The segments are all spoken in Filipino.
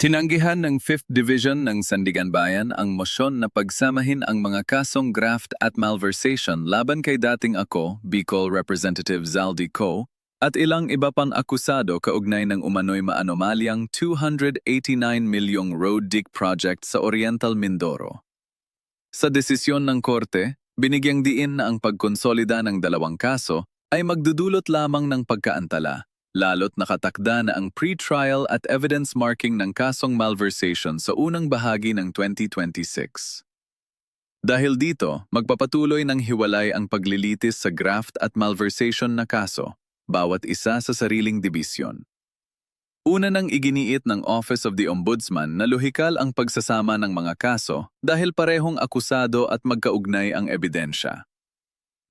Tinanggihan ng 5th Division ng Sandiganbayan ang mosyon na pagsamahin ang mga kasong graft at malversation laban kay dating ako, Bicol Representative Zaldi Co, at ilang iba pang akusado kaugnay ng umano'y maanomalyang 289 milyong road dig project sa Oriental Mindoro. Sa desisyon ng korte, binigyang diin na ang pagkonsolida ng dalawang kaso ay magdudulot lamang ng pagkaantala, lalo't nakatakda na ang pre-trial at evidence marking ng kasong malversation sa unang bahagi ng 2026. Dahil dito, magpapatuloy ng hiwalay ang paglilitis sa graft at malversation na kaso, bawat isa sa sariling dibisyon. Una nang iginiit ng Office of the Ombudsman na lohikal ang pagsasama ng mga kaso dahil parehong akusado at magkaugnay ang ebidensya.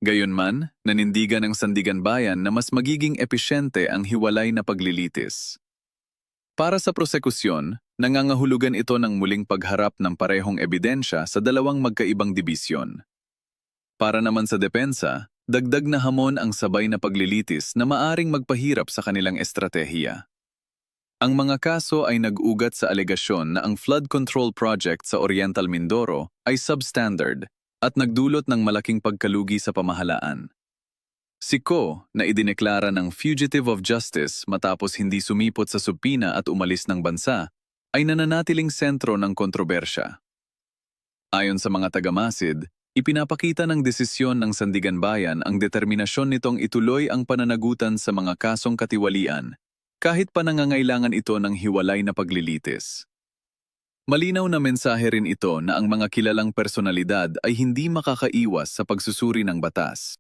Gayunman, nanindigan ng Sandiganbayan na mas magiging episyente ang hiwalay na paglilitis. Para sa prosekusyon, nangangahulugan ito ng muling pagharap ng parehong ebidensya sa dalawang magkaibang dibisyon. Para naman sa depensa, dagdag na hamon ang sabay na paglilitis na maaring magpahirap sa kanilang estratehiya. Ang mga kaso ay nag-ugat sa alegasyon na ang flood control project sa Oriental Mindoro ay substandard at nagdulot ng malaking pagkalugi sa pamahalaan. Si Co, na idineklara ng fugitive of justice matapos hindi sumipot sa subpina at umalis ng bansa, ay nananatiling sentro ng kontrobersya. Ayon sa mga tagamasid, ipinapakita ng desisyon ng Sandiganbayan ang determinasyon nitong ituloy ang pananagutan sa mga kasong katiwalian, kahit pa nangangailangan ito ng hiwalay na paglilitis. Malinaw na mensahe rin ito na ang mga kilalang personalidad ay hindi makakaiwas sa pagsusuri ng batas.